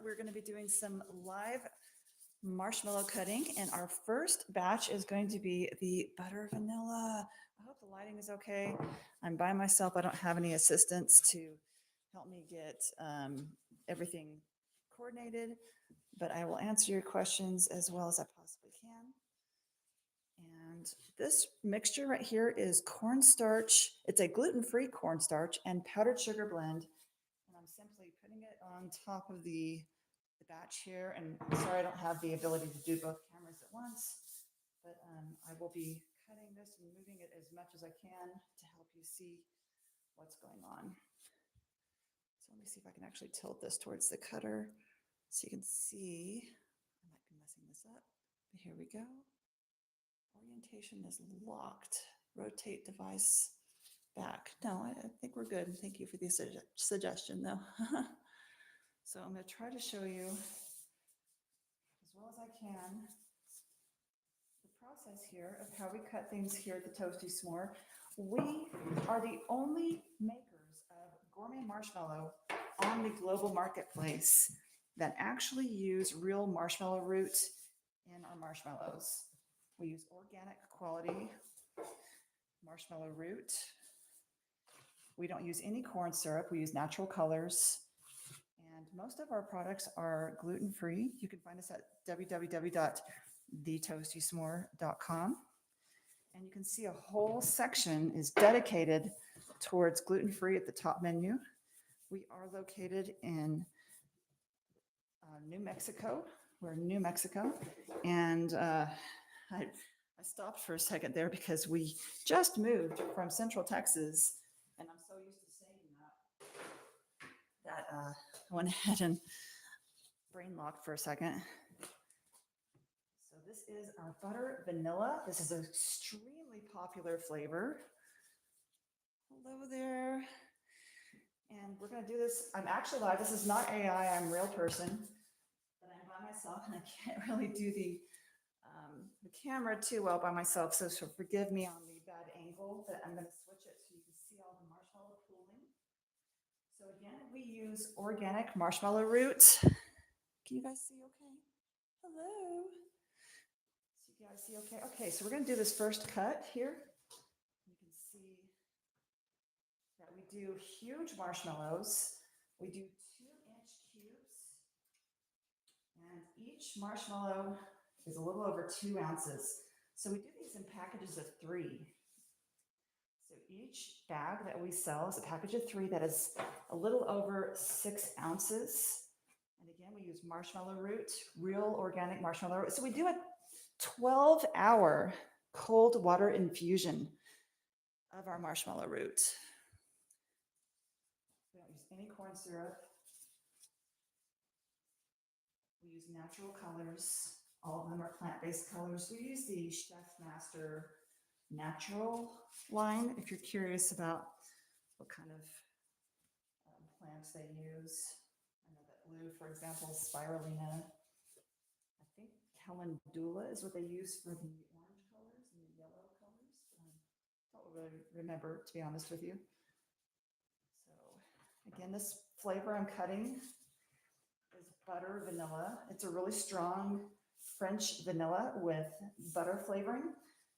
we're going to be doing some live marshmallow cutting, and our first batch is going to be the butter vanilla. I hope the lighting is okay. I'm by myself. I don't have any assistants to help me get everything coordinated, but I will answer your questions as well as I possibly can. And this mixture right here is cornstarch. It's a gluten-free cornstarch and powdered sugar blend. And I'm simply putting it on top of the batch here. And sorry, I don't have the ability to do both cameras at once, but I will be cutting this and moving it as much as I can to help you see what's going on. So let me see if I can actually tilt this towards the cutter so you can see. I might be messing this up, but here we go. Orientation is locked. Rotate device back. No, I think we're good. Thank you for the suggestion though. So I'm going to try to show you as well as I can the process here of how we cut things here at the Toasty S'more. We are the only makers of gourmet marshmallow on the global marketplace that actually use real marshmallow root in our marshmallows. We use organic quality marshmallow root. We don't use any corn syrup. We use natural colors. And most of our products are gluten-free. You can find us at www.thetoastysmore.com. And you can see a whole section is dedicated towards gluten-free at the top menu. We are located in New Mexico. We're in New Mexico. And I stopped for a second there because we just moved from Central Texas. And I'm so used to saying that I went ahead and brain locked for a second. So this is our butter vanilla. This is an extremely popular flavor. Hello there. And we're going to do this. I'm actually live. This is not AI. I'm a real person. But I'm by myself and I can't really do the camera too well by myself. So forgive me on the bad angle, but I'm going to switch it so you can see all the marshmallow pooling. So again, we use organic marshmallow root. Can you guys see okay? Hello. So you guys see okay? Okay, so we're going to do this first cut here. You can see that we do huge marshmallows. We do 2-inch cubes. And each marshmallow is a little over 2 ounces. So we do these in packages of 3. So each bag that we sell is a package of 3 that is a little over 6 ounces. And again, we use marshmallow root, real organic marshmallow root. So we do a 12-hour cold water infusion of our marshmallow root. We don't use any corn syrup. We use natural colors. All of them are plant-based colors. We use the Chef Master Natural line if you're curious about what kind of plants they use. I know that blue, for example, spirulina. I think calendula is what they use for the orange colors and the yellow colors. I don't really remember, to be honest with you. So again, this flavor I'm cutting is butter vanilla. It's a really strong French vanilla with butter flavoring.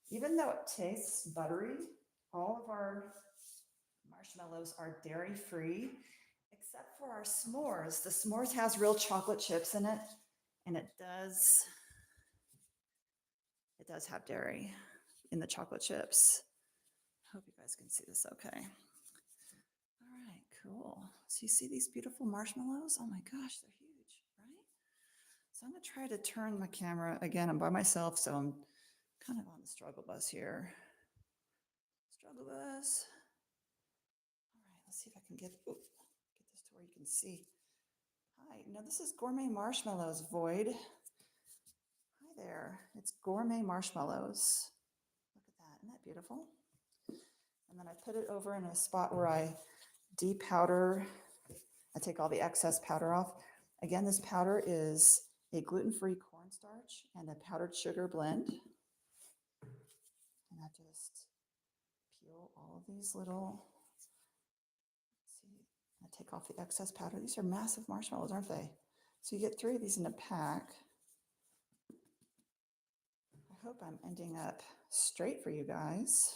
Even though it tastes buttery, all of our marshmallows are dairy-free, except for our s'mores. The s'mores has real chocolate chips in it, and it does have dairy in the chocolate chips. I hope you guys can see this okay. All right, cool. So you see these beautiful marshmallows? Oh my gosh, they're huge, right? So I'm going to try to turn my camera. Again, I'm by myself, so I'm kind of on the struggle bus here. Struggle bus. All right, let's see if I can get this to where you can see. Hi, now this is Gourmet Marshmallows, Void. Hi there, it's Gourmet Marshmallows. Look at that, isn't that beautiful? And then I put it over in a spot where I de-powder. I take all the excess powder off. Again, this powder is a gluten-free cornstarch and a powdered sugar blend. And I just peel all of these little, let's see, I take off the excess powder. These are massive marshmallows, aren't they? So you get 3 of these in a pack. I hope I'm ending up straight for you guys.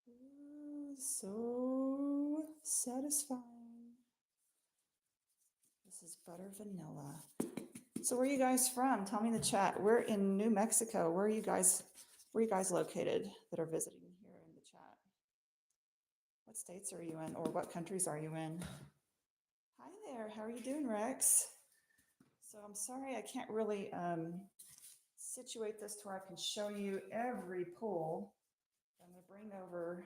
Ooh, so satisfying. This is butter vanilla. So where are you guys from? Tell me in the chat. We're in New Mexico. Where are you guys located that are visiting here in the chat? What states are you in, or what countries are you in? Hi there. How are you doing, Rex? So I'm sorry I can't really situate this to where I can show you every pull. I'm going to bring over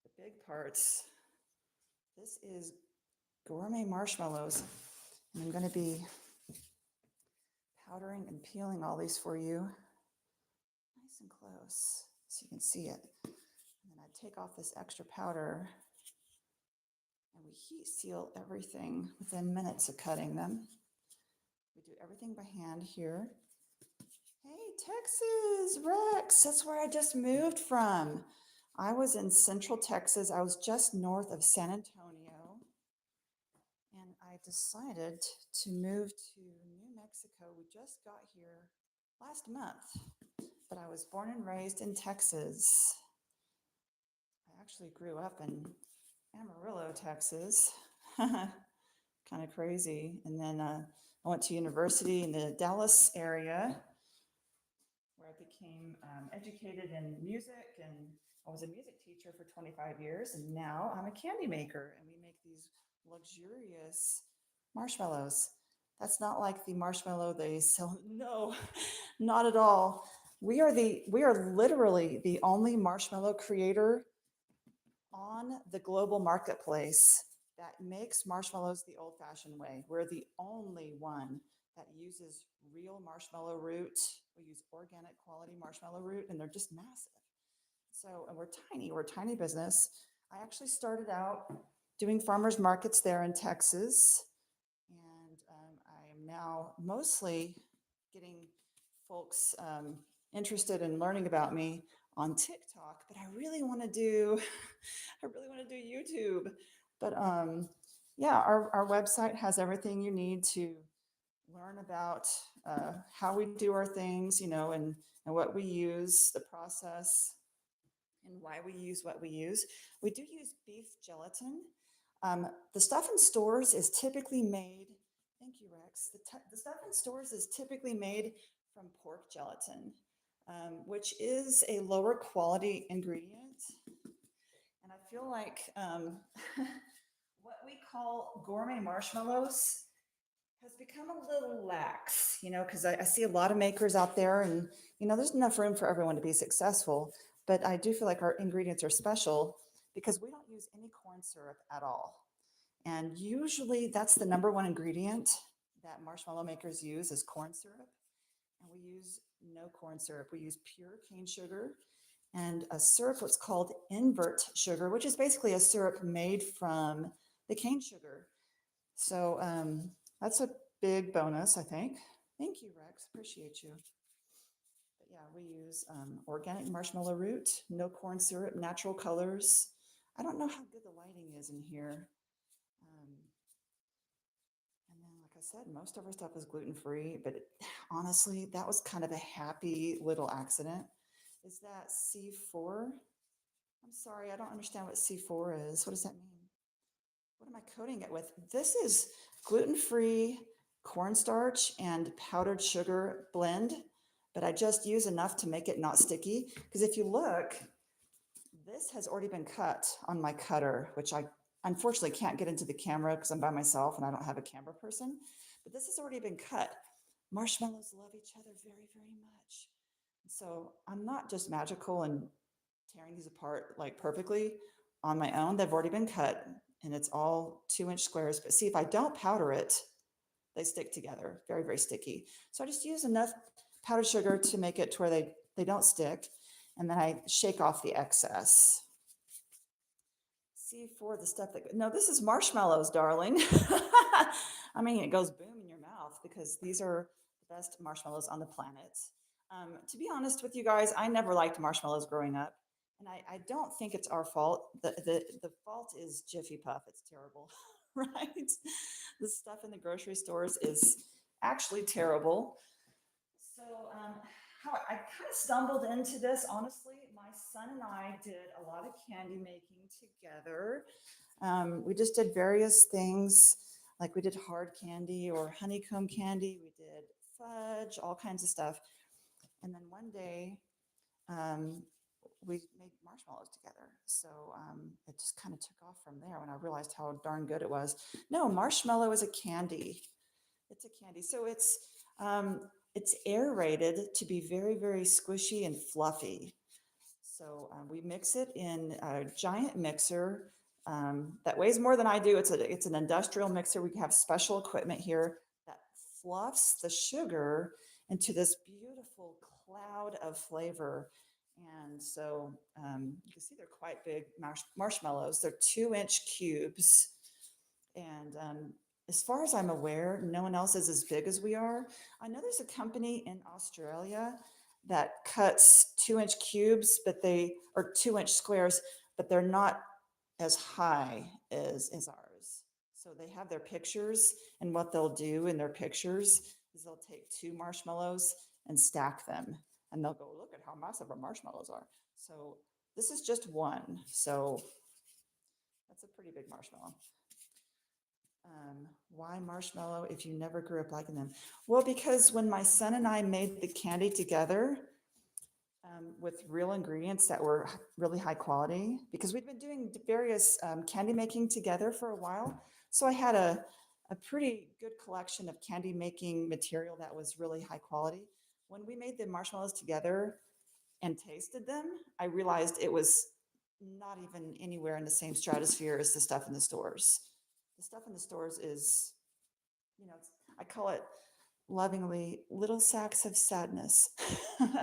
the big parts. This is gourmet marshmallows. And I'm going to be powdering and peeling all these for you. Nice and close so you can see it. And then I take off this extra powder and we heat seal everything within minutes of cutting them. We do everything by hand here. Hey, Texas, Rex, that's where I just moved from. I was in Central Texas. I was just north of San Antonio. And I decided to move to New Mexico. We just got here last month, but I was born and raised in Texas. I actually grew up in Amarillo, Texas. Kind of crazy. And then I went to university in the Dallas area where I became educated in music, and I was a music teacher for 25 years, and now I'm a candy maker, and we make these luxurious marshmallows. That's not like the marshmallow they sell. No, not at all. We are literally the only marshmallow creator on the global marketplace that makes marshmallows the old-fashioned way. We're the only one that uses real marshmallow root. We use organic quality marshmallow root, and they're just massive. So, and we're a tiny business. I actually started out doing farmers markets there in Texas, and I am now mostly getting folks interested in learning about me on TikTok, but I really want to do, I really want to do YouTube. But yeah, our website has everything you need to learn about how we do our things, you know, and what we use, the process, and why we use what we use. We do use beef gelatin. The stuff in stores is typically made, thank you, Rex. The stuff in stores is typically made from pork gelatin, which is a lower quality ingredient. And I feel like what we call gourmet marshmallows has become a little lax, you know, because I see a lot of makers out there, and, you know, there's enough room for everyone to be successful. But I do feel like our ingredients are special because we don't use any corn syrup at all. And usually that's the number one ingredient that marshmallow makers use is corn syrup. And we use no corn syrup. We use pure cane sugar and a syrup, what's called invert sugar, which is basically a syrup made from the cane sugar. So that's a big bonus, I think. Thank you, Rex. Appreciate you. But yeah, we use organic marshmallow root, no corn syrup, natural colors. I don't know how good the lighting is in here. And then, like I said, most of our stuff is gluten-free, but honestly, that was kind of a happy little accident. Is that C4? I'm sorry, I don't understand what C4 is. What does that mean? What am I coating it with? This is gluten-free cornstarch and powdered sugar blend, but I just use enough to make it not sticky. Because if you look, this has already been cut on my cutter, which I unfortunately can't get into the camera because I'm by myself and I don't have a camera person, but this has already been cut. Marshmallows love each other very, very much. So I'm not just magical and tearing these apart like perfectly on my own. They've already been cut and it's all 2-inch squares. But see, if I don't powder it, they stick together, very, very sticky. So I just use enough powdered sugar to make it to where they don't stick. And then I shake off the excess. C4, the stuff that, no, this is marshmallows, darling. I mean, it goes boom in your mouth because these are the best marshmallows on the planet. To be honest with you guys, I never liked marshmallows growing up. And I don't think it's our fault. The fault is Jiffy Puff. It's terrible. right? The stuff in the grocery stores is actually terrible. So, how I kind of stumbled into this, honestly, my son and I did a lot of candy making together. We just did various things, like we did hard candy or honeycomb candy. We did fudge, all kinds of stuff. And then one day, um, we made marshmallows together. So it just kind of took off from there when I realized how darn good it was. No, marshmallow is a candy. It's a candy. So it's aerated to be very, very squishy and fluffy. So we mix it in a giant mixer that weighs more than I do. It's an industrial mixer. We have special equipment here that fluffs the sugar into this beautiful cloud of flavor. And so you can see they're quite big marshmallows. They're 2-inch cubes. And as far as I'm aware, no one else is as big as we are. I know there's a company in Australia that cuts 2-inch cubes, but they are 2-inch squares, but they're not as high as ours. So they have their pictures, and what they'll do in their pictures is they'll take 2 marshmallows and stack them, and they'll go, look at how massive our marshmallows are. So this is just one. So that's a pretty big marshmallow. Why marshmallow if you never grew up liking them? Well, because when my son and I made the candy together with real ingredients that were really high quality, because we'd been doing various candy making together for a while. So I had a pretty good collection of candy making material that was really high quality. When we made the marshmallows together and tasted them, I realized it was not even anywhere in the same stratosphere as the stuff in the stores. The stuff in the stores is, I call it lovingly little sacks of sadness. But the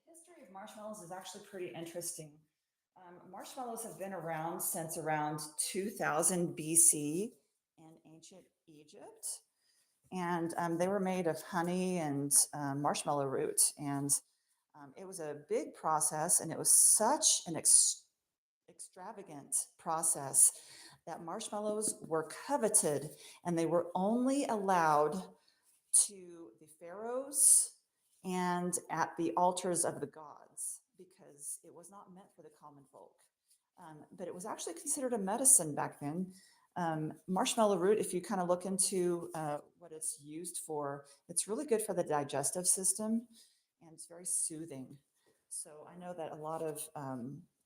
history of marshmallows is actually pretty interesting. Marshmallows have been around since around 2000 BC in ancient Egypt. And they were made of honey and marshmallow root. And it was a big process, and it was such an extravagant process that marshmallows were coveted, and they were only allowed to the pharaohs and at the altars of the gods because it was not meant for the common folk. But it was actually considered a medicine back then. Marshmallow root, if you kind of look into what it's used for, it's really good for the digestive system, and it's very soothing. So I know that a lot of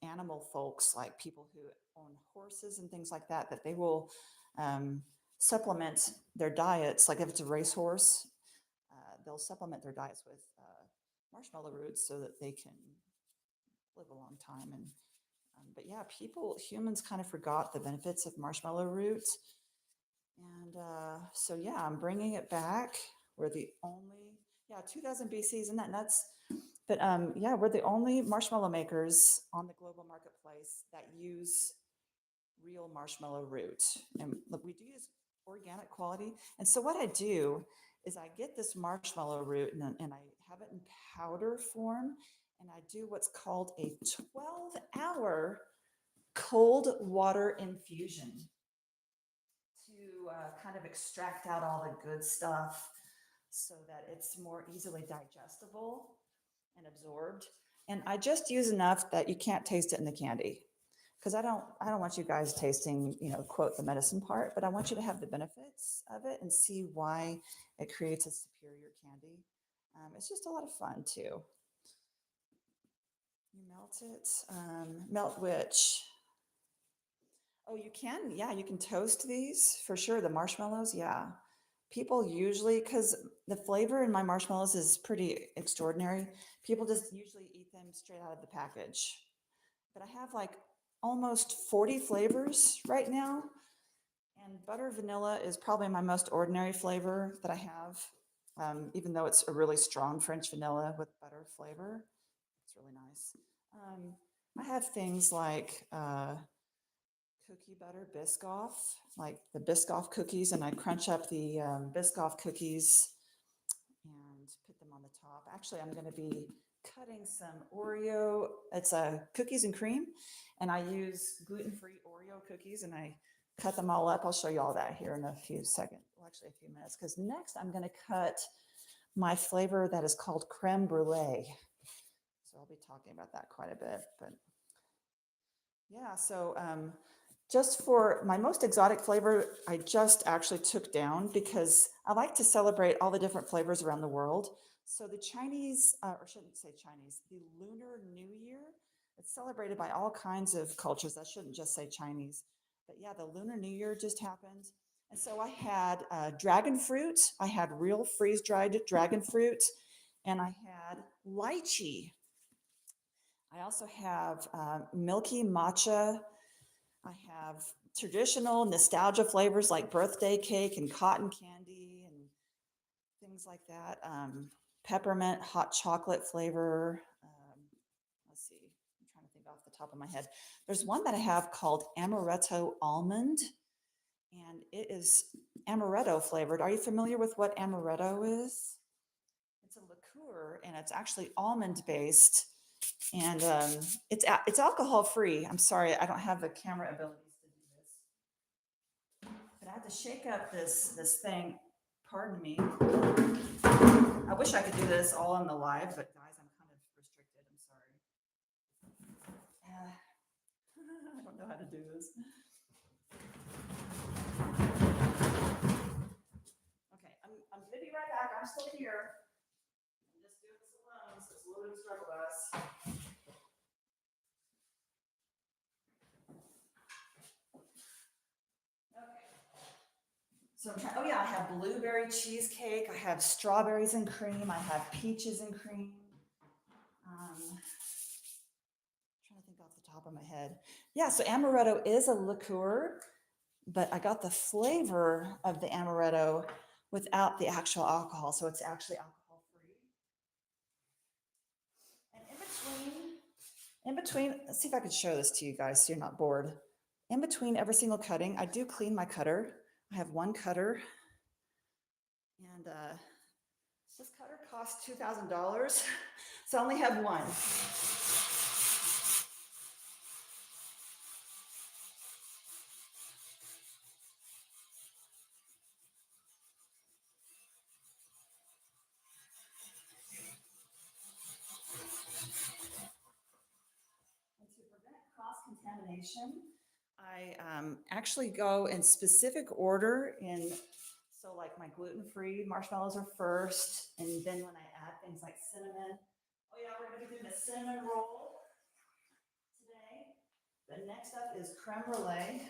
animal folks, like people who own horses and things like that, that they will supplement their diets. Like if it's a racehorse, they'll supplement their diets with marshmallow roots so that they can live a long time. And but yeah, humans kind of forgot the benefits of marshmallow root. And so yeah, I'm bringing it back. We're the only, 2000 BC, isn't that nuts? But yeah, we're the only marshmallow makers on the global marketplace that use real marshmallow root. And look, we do use organic quality. And so what I do is I get this marshmallow root and I have it in powder form. And I do what's called a 12-hour cold water infusion to kind of extract out all the good stuff so that it's more easily digestible and absorbed. And I just use enough that you can't taste it in the candy, because I don't want you guys tasting, quote, the medicine part, but I want you to have the benefits of it and see why it creates a superior candy. It's just a lot of fun too. You melt it. Melt which? Oh, you can. Yeah, you can toast these for sure. The marshmallows. Yeah. People usually, because the flavor in my marshmallows is pretty extraordinary, people just usually eat them straight out of the package. But I have like almost 40 flavors right now. And butter vanilla is probably my most ordinary flavor that I have, even though it's a really strong French vanilla with butter flavor. It's really nice. I have things like cookie butter Biscoff, like the Biscoff cookies, and I crunch up the Biscoff cookies and put them on the top. Actually, I'm going to be cutting some Oreo. It's cookies and cream, and I use gluten-free Oreo cookies, and I cut them all up. I'll show you all that here in a few seconds, well, actually a few minutes, because next I'm going to cut my flavor that is called creme brulee. So I'll be talking about that quite a bit, but yeah, so just for my most exotic flavor, I just actually took down because I like to celebrate all the different flavors around the world. So the Chinese, or shouldn't say Chinese, the Lunar New Year, it's celebrated by all kinds of cultures. I shouldn't just say Chinese. But yeah, the Lunar New Year just happened. And so I had dragon fruit, I had real freeze dried dragon fruit, and I had lychee. I also have milky matcha. I have traditional nostalgia flavors like birthday cake and cotton candy and things like that. Peppermint hot chocolate flavor. Let's see, I'm trying to think off the top of my head. There's one that I have called amaretto almond, and it is amaretto flavored. Are you familiar with what amaretto is? It's a liqueur, and it's actually almond based, and it's alcohol free. I'm sorry, I don't have the camera abilities to do this, but I had to shake up this thing. Pardon me. I wish I could do this all on the live, but guys, I'm kind of restricted. I'm sorry. I don't know how to do this. Okay, I'm gonna be right back. I'm still here. I'm just doing this alone, so it's a little bit of a struggle, guys. So I'm trying, oh yeah, I have blueberry cheesecake. I have strawberries and cream. I have peaches and cream. Trying to think off the top of my head. Yeah, so amaretto is a liqueur, but I got the flavor of the amaretto without the actual alcohol, so it's actually alcohol free. And in between, let's see if I can show this to you guys so you're not bored. In between every single cutting, I do clean my cutter. I have one cutter, and this cutter costs $2,000, so I only have one. And to prevent cross-contamination, I actually go in specific order in, so like my gluten-free marshmallows are first, and then when I add things like cinnamon, oh yeah, we're gonna be doing a cinnamon roll today. The next up is creme brulee.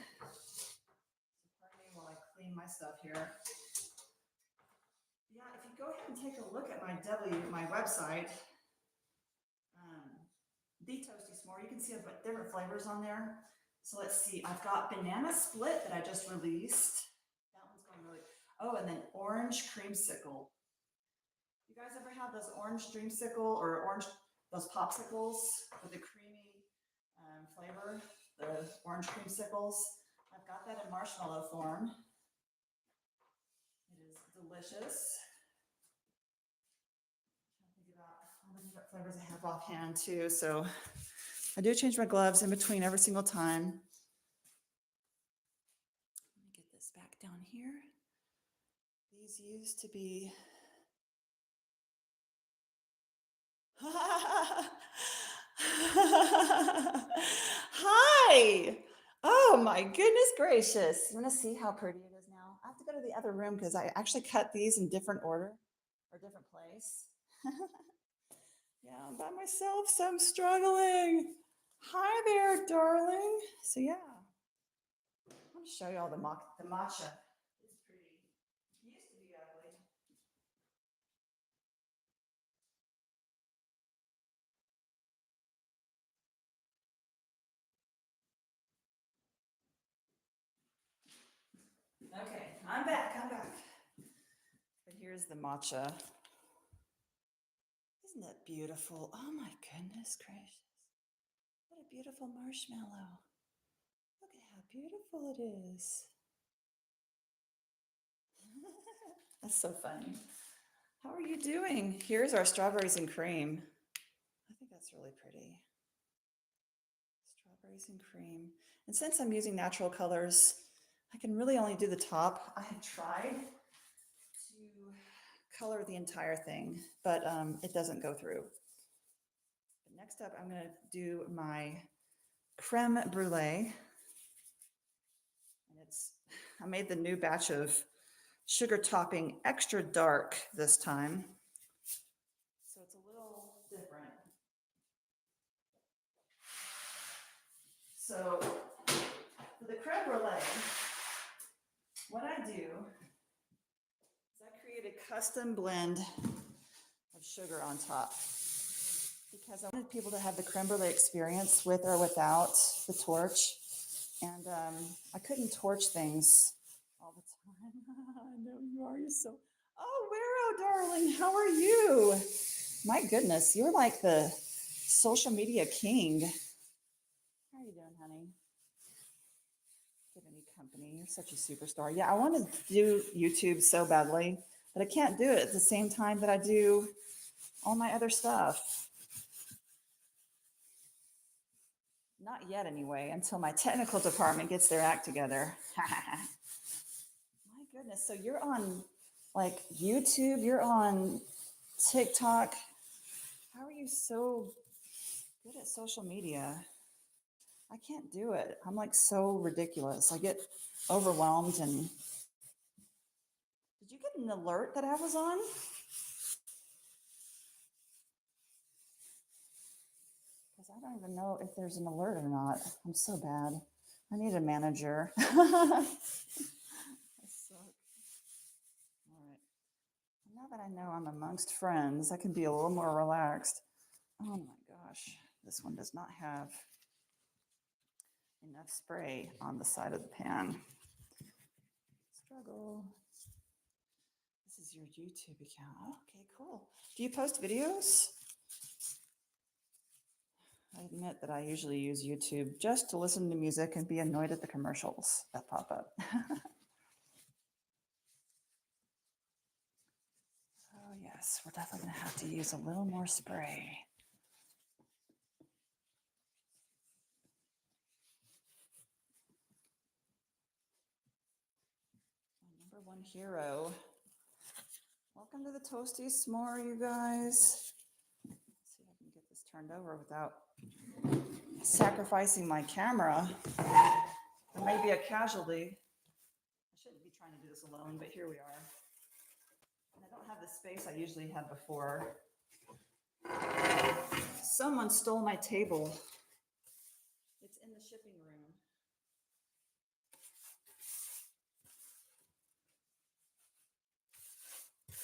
Pardon me while I clean my stuff here. Yeah, if you go ahead and take a look at my website, The Toasty S'more, you can see different flavors on there. So let's see, I've got banana split that I just released. That one's going really, oh, and then orange creamsicle. You guys ever have those orange dreamsicle or those popsicles with the creamy flavor, the orange creamsicles? I've got that in marshmallow form. It is delicious. Think about all the different flavors I have offhand too. So I do change my gloves in between every single time. Let me get this back down here. These used to be. Hi. Oh my goodness gracious. You want to see how pretty it is now? I have to go to the other room because I actually cut these in different order or different place. Yeah, I'm by myself, so I'm struggling. Hi there, darling. So yeah, I'm gonna show you all the matcha. It's pretty. It used to be ugly. Okay, I'm back. I'm back. But here's the matcha. Isn't that beautiful? Oh my goodness gracious. What a beautiful marshmallow. Look at how beautiful it is. That's so funny. How are you doing? Here's our strawberries and cream. I think that's really pretty. Strawberries and cream. And since I'm using natural colors, I can really only do the top. I have tried to color the entire thing, but it doesn't go through. But next up, I'm going to do my creme brulee. And I made the new batch of sugar topping extra dark this time. So it's a little different. So for the creme brulee, what I do is I create a custom blend of sugar on top because I wanted people to have the creme brulee experience with or without the torch. And I couldn't torch things all the time. I know you are. You're so. Oh, Wero, darling, how are you? My goodness, you're like the social media king. How are you doing, honey? Give me company. You're such a superstar. Yeah, I want to do YouTube so badly, but I can't do it at the same time that I do all my other stuff. Not yet, anyway, until my technical department gets their act together. My goodness. So you're on like YouTube, you're on TikTok. How are you so good at social media? I can't do it. I'm like so ridiculous. I get overwhelmed. And did you get an alert that I was on? Because I don't even know if there's an alert or not. I'm so bad. I need a manager. I suck. All right. Now that I know I'm amongst friends, I can be a little more relaxed. Oh my gosh. This one does not have enough spray on the side of the pan. Struggle. This is your YouTube account. Okay, cool. Do you post videos? I admit that I usually use YouTube just to listen to music and be annoyed at the commercials that pop up. Oh yes, we're definitely gonna have to use a little more spray. My number one hero. Welcome to the Toasty S'more, you guys. Let's see if I can get this turned over without sacrificing my camera. There may be a casualty. I shouldn't be trying to do this alone, but here we are. And I don't have the space I usually had before. Someone stole my table. It's in the shipping room.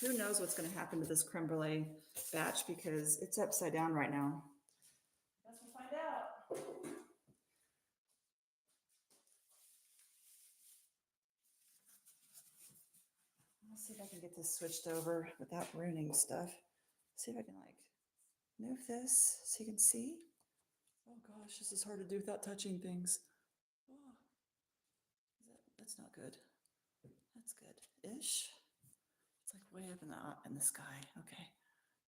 Who knows what's going to happen to this creme brulee batch because it's upside down right now. I guess we'll find out. Let's see if I can get this switched over without ruining stuff. See if I can like move this so you can see. Oh gosh, this is hard to do without touching things. Oh, that's not good. That's good-ish. It's like way up in the sky. Okay,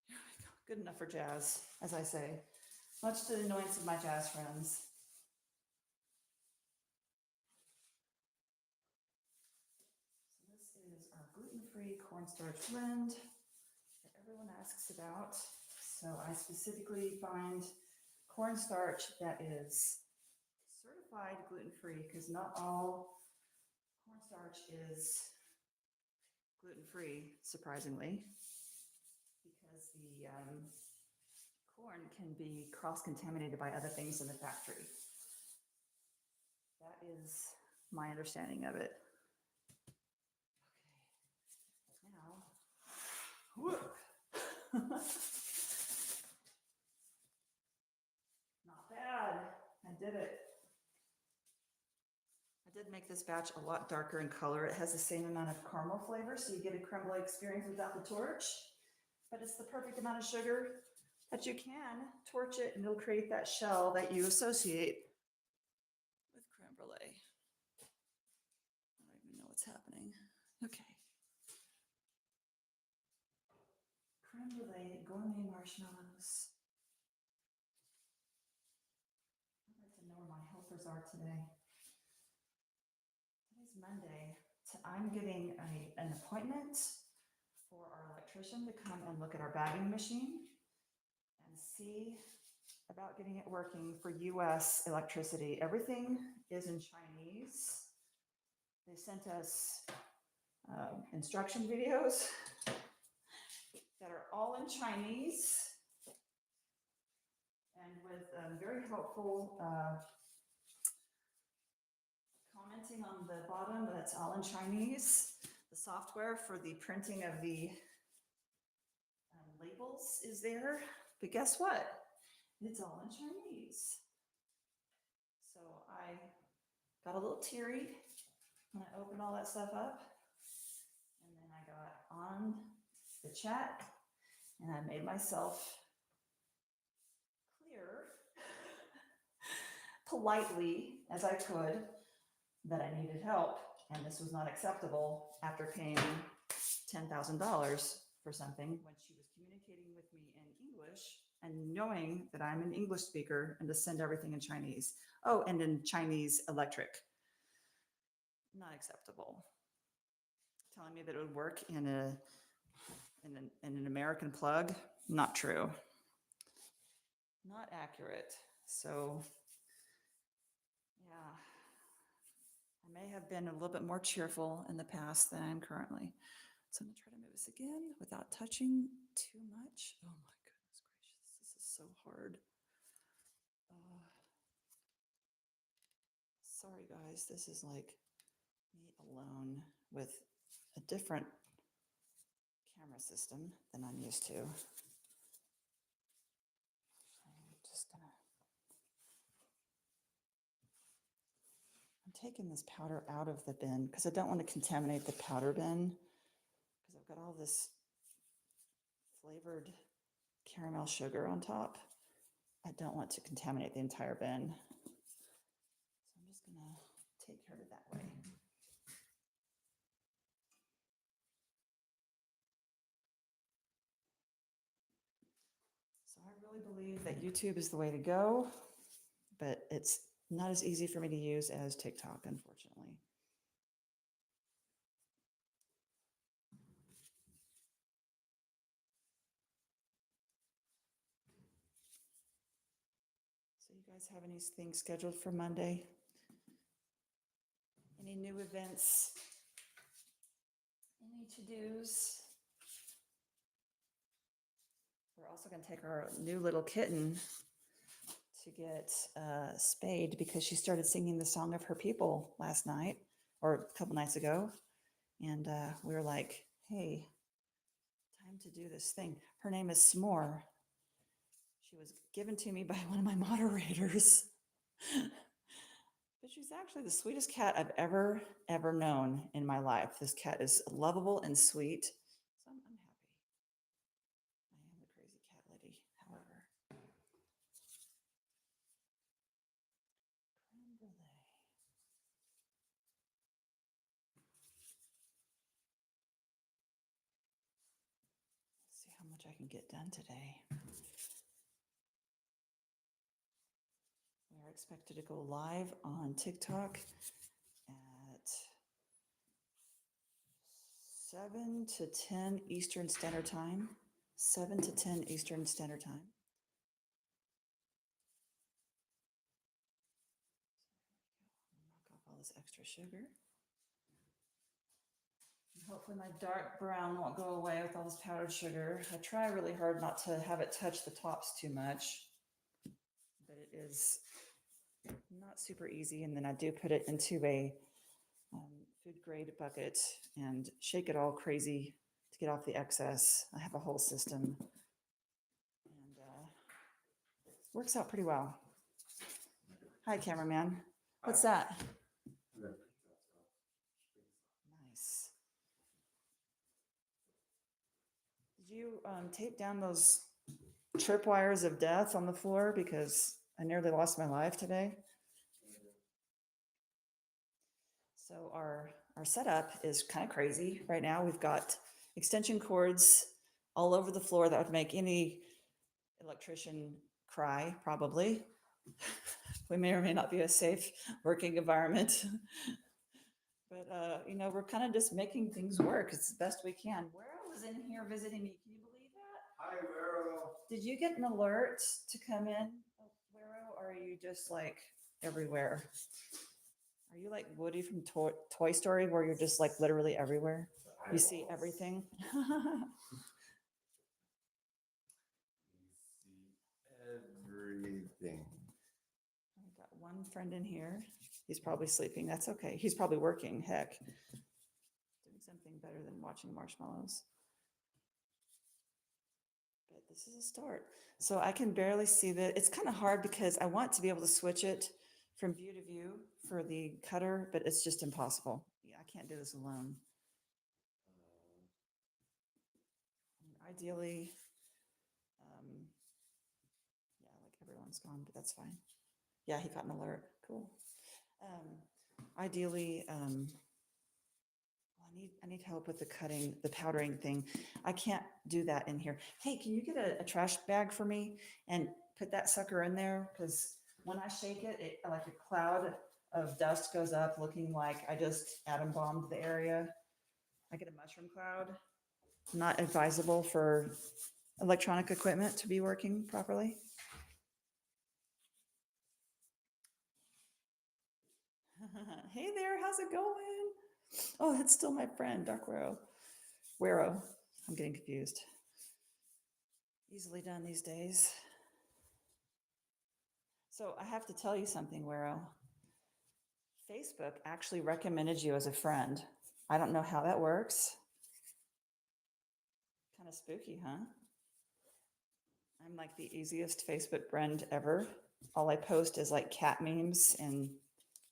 here we go. Good enough for jazz, as I say, much to the annoyance of my jazz friends. So this is our gluten-free cornstarch blend that everyone asks about. So I specifically find cornstarch that is certified gluten-free because not all cornstarch is gluten-free, surprisingly, because the corn can be cross-contaminated by other things in the factory. That is my understanding of it. Okay, now, whoop. Not bad. I did it. I did make this batch a lot darker in color. It has the same amount of caramel flavor, so you get a creme brulee experience without the torch, but it's the perfect amount of sugar that you can torch it and it'll create that shell that you associate with creme brulee. I don't even know what's happening. Okay. Creme brulee gourmet marshmallows. I'd like to know where my helpers are today. Today's I'm getting an appointment for our electrician to come and look at our bagging machine and see about getting it working for US electricity. Everything is in Chinese. They sent us instruction videos that are all in Chinese and with very helpful commenting on the bottom. That's all in Chinese. The software for the printing of the labels is there, but guess what? It's all in Chinese. So I got a little teary when I opened all that stuff up, and then I got on the chat and I made myself clear politely as I could that I needed help and this was not acceptable after paying $10,000 for something when she was communicating with me in English and knowing that I'm an English speaker and to send everything in Chinese. Oh, and in Chinese electric. Not acceptable. Telling me that it would work in an American plug. Not true. Not accurate. So yeah, I may have been a little bit more cheerful in the past than I am currently. So I'm gonna try to move this again without touching too much. Oh my goodness gracious, this is so hard. Sorry guys, this is like me alone with a different camera system than I'm used to. I'm taking this powder out of the bin because I don't want to contaminate the powder bin because I've got all this flavored caramel sugar on top. I don't want to contaminate the entire bin. So I'm just gonna take care of it that way. So I really believe that YouTube is the way to go, but it's not as easy for me to use as TikTok, unfortunately. So you guys have anything scheduled for Monday? Any new events? Any to-dos? We're also going to take our new little kitten to get spayed because she started singing the song of her people last night or a couple nights ago. And we were like, hey, time to do this thing. Her name is S'more. She was given to me by one of my moderators. But she's actually the sweetest cat I've ever known in my life. This cat is lovable and sweet. So I'm happy. I am the crazy cat lady, however. Creme brulee. Let's see how much I can get done today. We are expected to go live on TikTok at 7 to 10 Eastern Standard Time. 7 to 10 Eastern Standard Time. Knock off all this extra sugar. Hopefully my dark brown won't go away with all this powdered sugar. I try really hard not to have it touch the tops too much, but it is not super easy. And then I do put it into a food grade bucket and shake it all crazy to get off the excess. I have a whole system and works out pretty well. Hi, cameraman. What's that? Nice. Did you tape down those tripwires of death on the floor? Because I nearly lost my life today. So our setup is kind of crazy right now. We've got extension cords all over the floor that would make any electrician cry, probably. We may or may not be a safe working environment. But, you know, we're kind of just making things work. It's the best we can. Where was in here visiting me? Can you believe that? Hi, Vero. Did you get an alert to come in, Wero, or are you just like everywhere? Are you like Woody from Toy Story, where you're just like literally everywhere? You see everything? You see everything. I've got one friend in here. He's probably sleeping. That's okay. He's probably working. Heck, doing something better than watching marshmallows. But this is a start. So I can barely see that. It's kind of hard because I want to be able to switch it from view to view for the cutter, but it's just impossible. Yeah, I can't do this alone. Ideally, yeah, like everyone's gone, but that's fine. Yeah, he got an alert. Cool. Ideally, well, I need help with the cutting, the powdering thing. I can't do that in here. Hey, can you get a trash bag for me and put that sucker in there? Because when I shake it, it like a cloud of dust goes up, looking like I just atom bombed the area. I get a mushroom cloud. Not advisable for electronic equipment to be working properly. Hey there, how's it going? Oh, that's still my friend, Dark Wero. Wero. I'm getting confused. Easily done these days. So I have to tell you something, Wero. Facebook actually recommended you as a friend. I don't know how that works. Kind of spooky, huh? I'm like the easiest Facebook friend ever. All I post is like cat memes and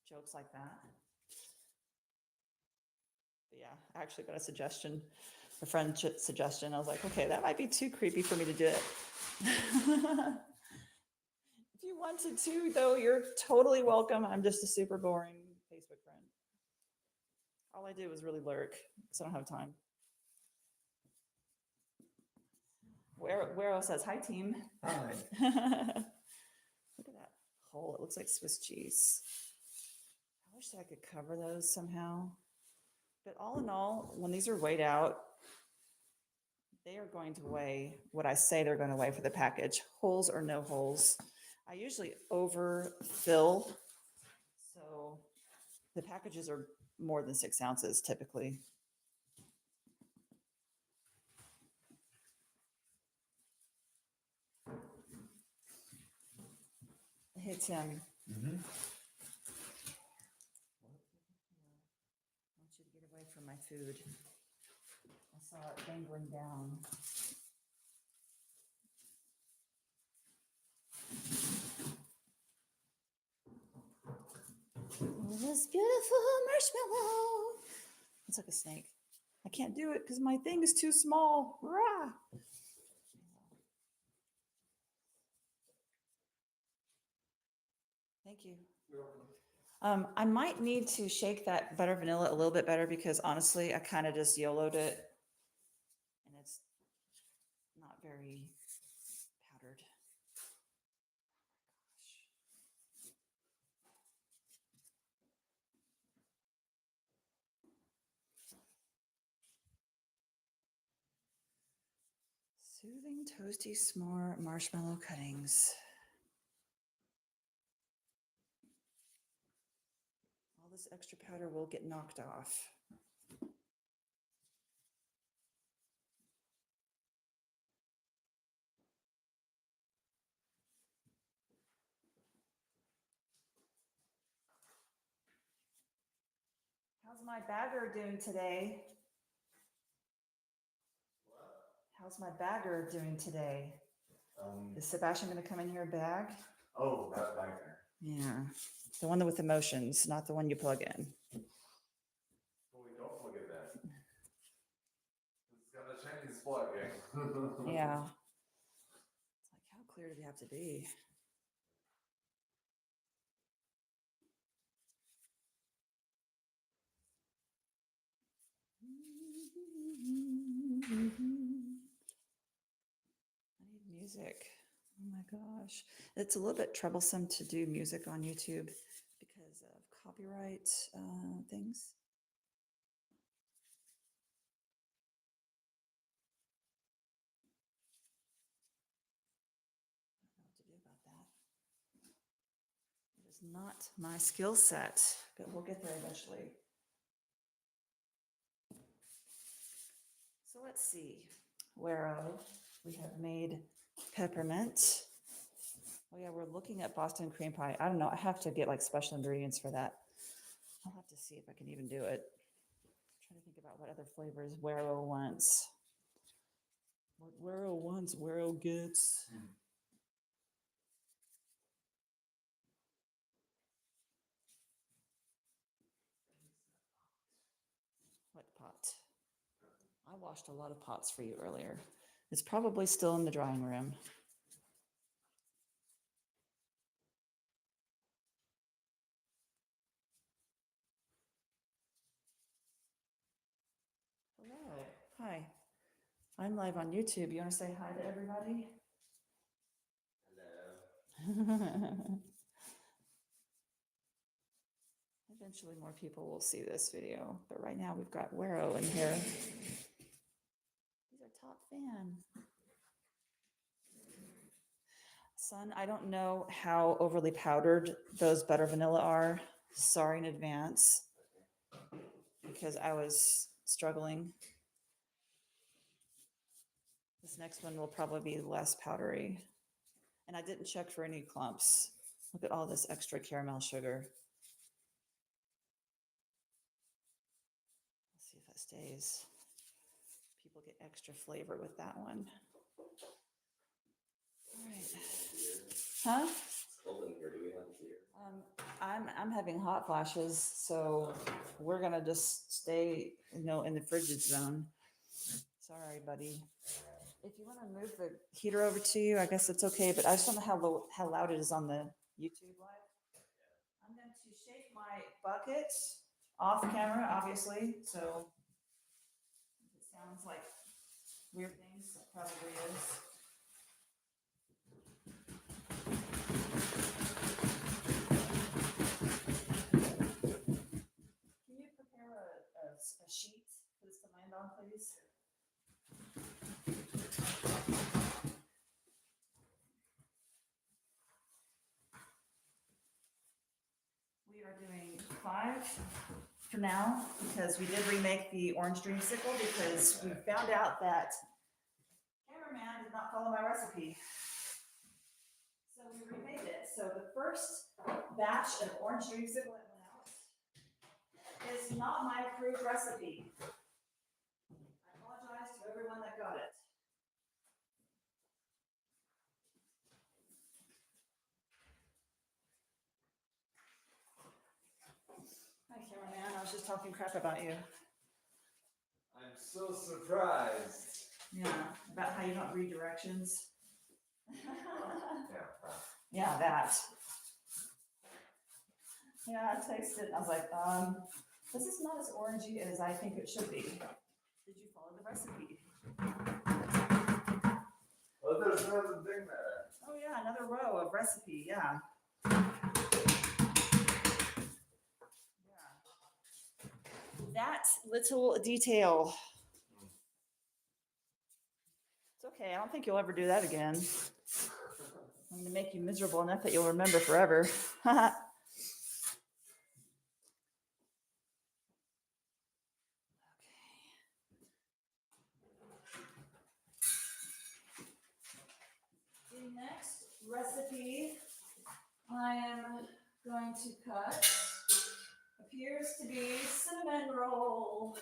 jokes like that. But yeah, I actually got a suggestion, a friend suggestion. I was like, okay, that might be too creepy for me to do it. If you wanted to, though, you're totally welcome. I'm just a super boring Facebook friend. All I do is really lurk, so I don't have time. Where else says, hi, team. Hi. Look at that hole. It looks like Swiss cheese. I wish I could cover those somehow. But all in all, when these are weighed out, they are going to weigh what I say they're going to weigh for the package, holes or no holes. I usually overfill, so the packages are more than 6 ounces typically. Hey, Tim. Mm-hmm. I want you to get away from my food. I saw it dangling down. Oh, this beautiful marshmallow. It's like a snake. I can't do it because my thing is too small. Rah! Thank you. I might need to shake that butter vanilla a little bit better because honestly, I kind of just YOLO'd it and it's not very powdered. Soothing, toasty, s'more marshmallow cuttings. All this extra powder will get knocked off. How's my bagger doing today? How's my bagger doing today? Is Sebastian going to come in here bag? Oh, that bagger. Yeah, the one with emotions, not the one you plug in. Oh, we don't look at that. It's got a Chinese plug, eh? Yeah. It's like, how clear do we have to be? I need music. Oh my gosh. It's a little bit troublesome to do music on YouTube because of copyright things. is not my skill set, but we'll get there eventually. So let's see. Where we have made peppermint. Oh yeah, we're looking at Boston cream pie. I don't know. I have to get like special ingredients for that. I'll have to see if I can even do it. I'm trying to think about what other flavors Wero wants. What Wero wants, Wero gets. What pot? I washed a lot of pots for you earlier. It's probably still in the drying room. Hello. Hi. I'm live on YouTube. You want to say hi to everybody? Hello. Eventually more people will see this video, but right now we've got Wero in here. He's our top fan. Son, I don't know how overly powdered those butter vanilla are. Sorry in advance, because I was struggling. This next one will probably be less powdery. And I didn't check for any clumps. Look at all this extra caramel sugar. Let's see if it stays. People get extra flavor with that one. All right. Huh? It's cold in here. Do we have beer? I'm having hot flashes, so we're gonna just stay, in the frigid zone. Sorry, buddy. If you want to move the heater over to you, I guess it's okay, but I just don't know how loud it is on the YouTube live. I'm going to shake my bucket off camera, obviously, so if it sounds like weird things, it probably is. Can you prepare a sheet for this to land on, please? We are doing 5 for now because we did remake the orange dreamsicle because we found out that cameraman did not follow my recipe. So we remade it. So the first batch of orange dreamsicle that went out is not my approved recipe. I apologize to everyone that got it. Hi, cameraman. I was just talking crap about you. I'm so surprised. Yeah, about how you don't read directions. Yeah. Yeah, that. Yeah, I tasted it. I was like, this is not as orangey as I think it should be. Did you follow the recipe? Oh, there's another thing there. Oh yeah, another row of recipe, yeah. That little detail. It's okay, I don't think you'll ever do that again. I'm gonna make you miserable enough that you'll remember forever. The next recipe I am going to cut appears to be cinnamon roll.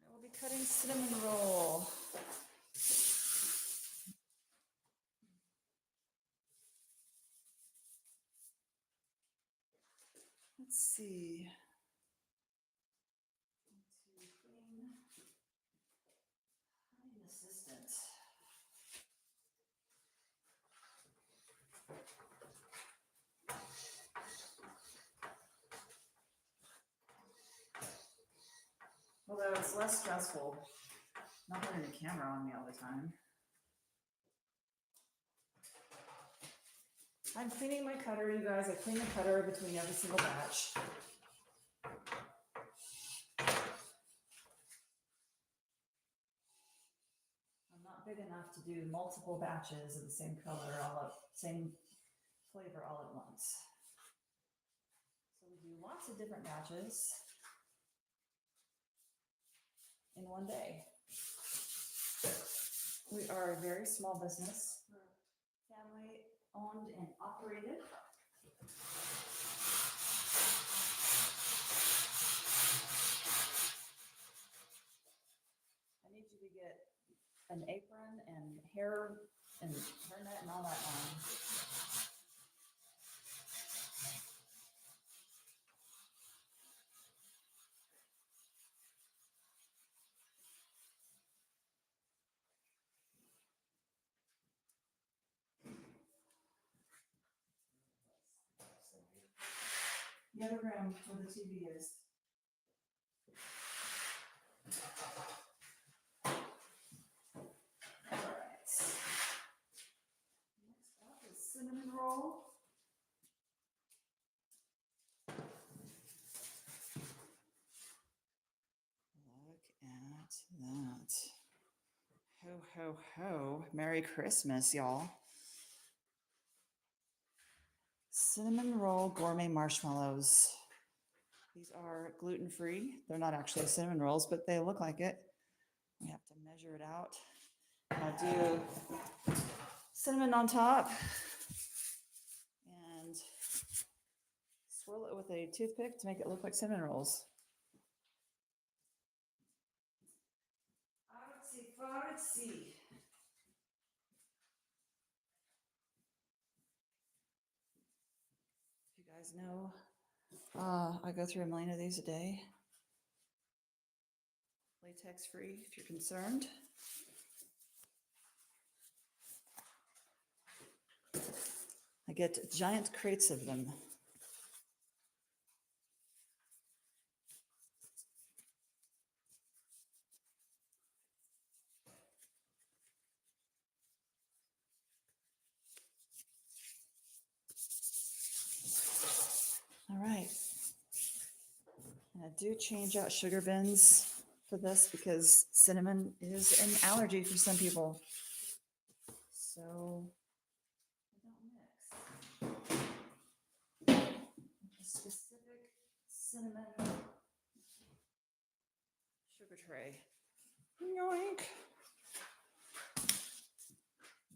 I will be cutting cinnamon roll. Let's see. I need an assistant. Although it's less stressful not having the camera on me all the time. I'm cleaning my cutter, you guys. I clean the cutter between every single batch. I'm not big enough to do multiple batches of the same color, all of same flavor all at once. So we do lots of different batches in one day. We are a very small business. We're family owned and operated. I need you to get an apron and hairnet and all that on. The other room where the TV is. All right. Next up is cinnamon roll. Look at that. Ho, ho, ho. Merry Christmas, y'all. Cinnamon roll gourmet marshmallows. These are gluten-free. They're not actually cinnamon rolls, but they look like it. We have to measure it out. I'll do cinnamon on top and swirl it with a toothpick to make it look like cinnamon rolls. Farsi. You guys know, I go through a million of these a day. Latex free, if you're concerned. I get giant crates of them. All right. And I do change out sugar bins for this because cinnamon is an allergy for some people. So I don't mix. A specific cinnamon sugar tray. Yoink.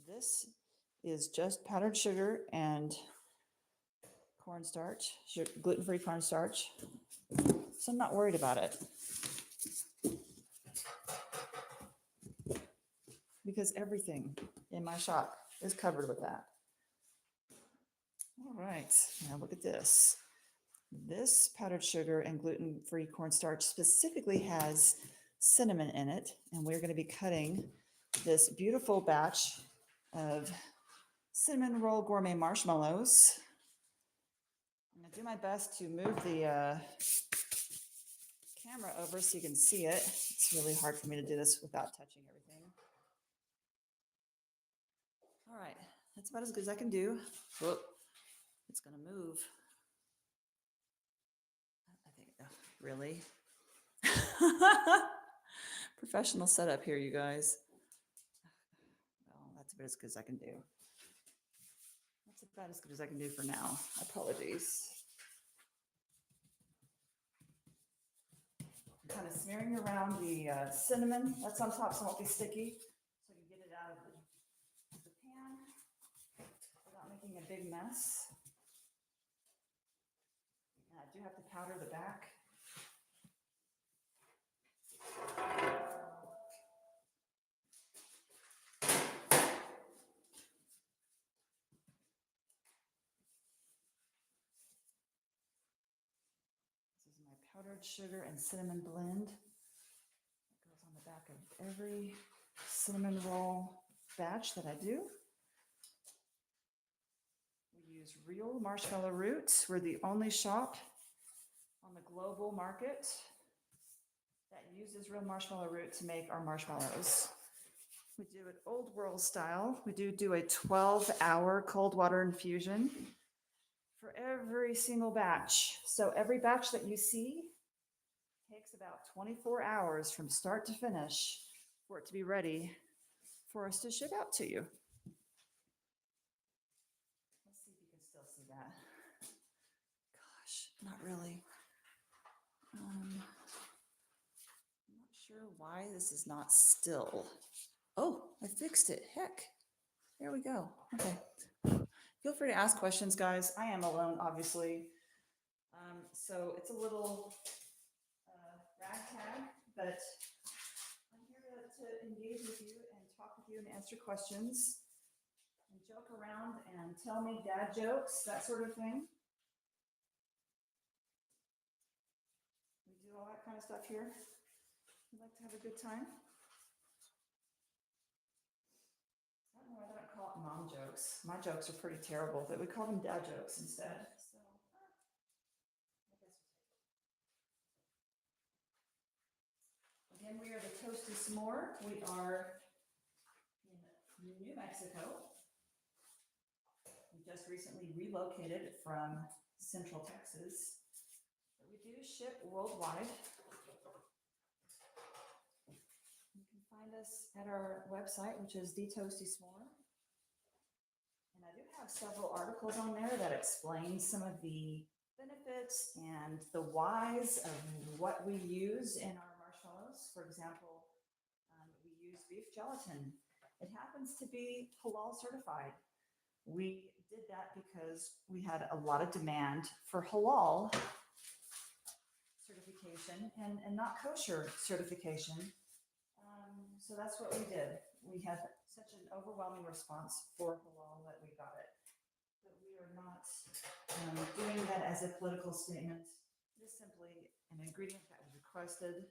This is just powdered sugar and cornstarch, gluten-free cornstarch. So I'm not worried about it. Because everything in my shop is covered with that. All right, now look at this. This powdered sugar and gluten-free cornstarch specifically has cinnamon in it, and we're going to be cutting this beautiful batch of cinnamon roll gourmet marshmallows. I'm going to do my best to move the camera over so you can see it. It's really hard for me to do this without touching everything. All right, that's about as good as I can do. Whoop, it's going to move. I think, really? Professional setup here, you guys. Well, that's about as good as I can do. That's about as good as I can do for now. Apologies. I'm kind of smearing around the cinnamon that's on top so it won't be sticky. So you can get it out of the pan without making a big mess. And I do have to powder the back. This is my powdered sugar and cinnamon blend. It goes on the back of every cinnamon roll batch that I do. We use real marshmallow roots. We're the only shop on the global market that uses real marshmallow root to make our marshmallows. We do it old world style. We do a 12-hour cold water infusion for every single batch. So every batch that you see takes about 24 hours from start to finish for it to be ready for us to ship out to you. Let's see if you can still really. I'm not sure why this is not still. Oh, I fixed it. Heck, there we go. Okay. Feel free to ask questions, guys. I am alone, obviously. So it's a little ragtag, but I'm here to engage with you and talk with you and answer questions and joke around and tell me dad jokes, that sort of thing. We do all that kind of stuff here. We like to have a good time. I don't know why they don't call it mom jokes. My jokes are pretty terrible, but we call them dad jokes instead. So, I guess again, we are the Toasty S'more. We are in New Mexico. We just recently relocated from Central Texas. We do ship worldwide. You can find us at our website, which is The Toasty S'more. And I do have several articles on there that explain some of the benefits and the whys of what we use in our marshmallows. For example, we use beef gelatin. It happens to be halal certified. We did that because we had a lot of demand for halal certification and not kosher certification. So that's what we did. We had such an overwhelming response for halal that we got it. But we are not doing that as a political statement. It is simply an ingredient that was requested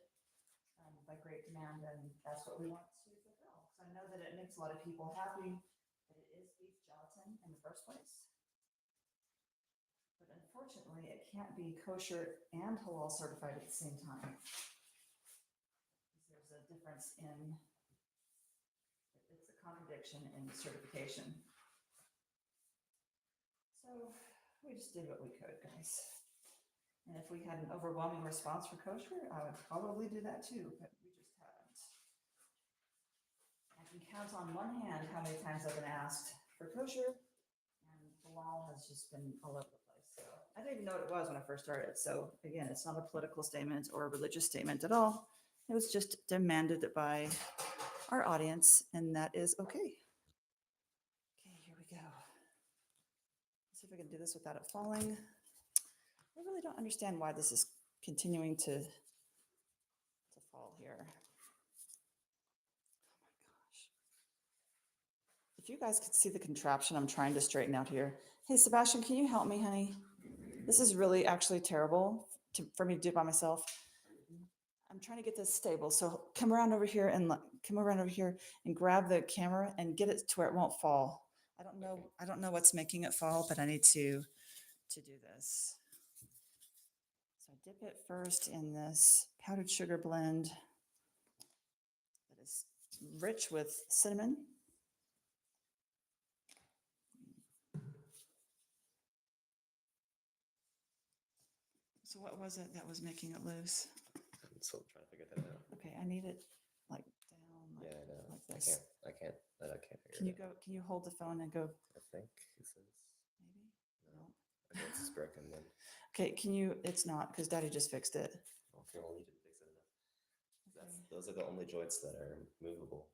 by great demand, and that's what we want to fulfill. So I know that it makes a lot of people happy that it is beef gelatin in the first place. But unfortunately, it can't be kosher and halal certified at the same time. There's a difference in, it's a contradiction in certification. So we just did what we could, guys. And if we had an overwhelming response for kosher, I would probably do that too, but we just haven't. I can count on one hand how many times I've been asked for kosher, and halal has just been all over the place. So I didn't even know what it was when I first started. So again, it's not a political statement or a religious statement at all. It was just demanded by our audience, and that is okay. Okay, here we go. Let's see if I can do this without it falling. I really don't understand why this is continuing to fall here. Oh my gosh. If you guys could see the contraption I'm trying to straighten out here. Hey, Sebastian, can you help me, honey? This is really actually terrible for me to do by myself. I'm trying to get this stable. So come around over here and grab the camera and get it to where it won't fall. I don't know what's making it fall, but I need to do this. So I dip it first in this powdered sugar blend that is rich with cinnamon. So what was it that was making it loose? I'm still trying to figure that out. Okay, I need it like down, Yeah, I know. like this. I can't Can you figure it out. can you hold the phone and go? I think he says. Maybe. No. I think it's broken then. Okay, it's not, because Daddy just fixed it. Okay, well, you didn't fix it enough. Okay. Those are the only joints that are movable.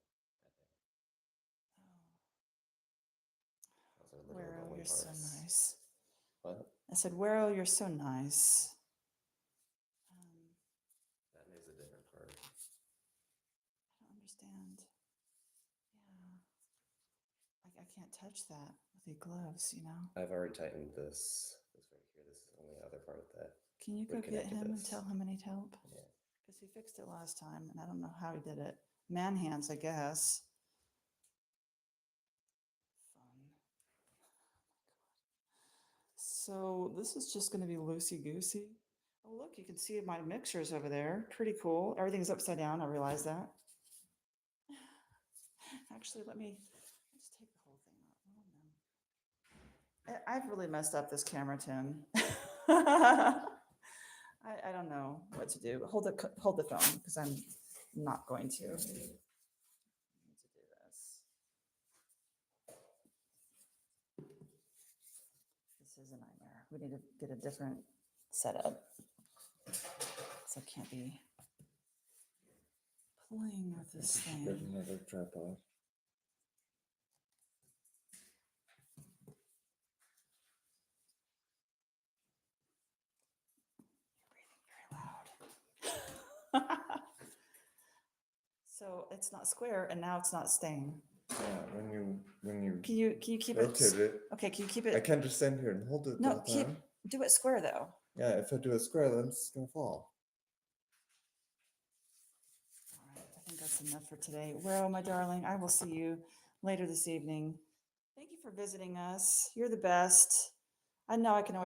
I think. Those are literally the Wero, only you're so parts. nice. What? I said, Wero, you're so nice. That is a different part. I don't understand. Yeah. I can't touch that with the gloves, you know? I've already tightened this right here. This is the only other part that. Can you go would get connect to him and this. tell him I need help? Yeah. Because he fixed it last time, and I don't know how he did it. Man hands, I guess. Fun. So this is just going to be loosey-goosey. Oh, look, you can see my mixers over there. Pretty cool. Everything's upside down. I realize that. Actually, let me just take the whole thing off. I've really messed up this camera, Tim. I don't know what to do. Hold the phone, because I'm not going to. I need to do this. This is a nightmare. We need to get a different setup. So I can't be playing with this Get thing. another tripod. Very loud. So it's not square and now it's not staying. Yeah, when you Can you keep it? rotate it, Okay, can you keep I it? can't just stand here and hold it the No, whole time. do it square though. Yeah, if I do a square, then it's gonna fall. All right, I think that's enough for today. Well, my darling, I will see you later this evening. Thank you for visiting us. You're the best. I know I can always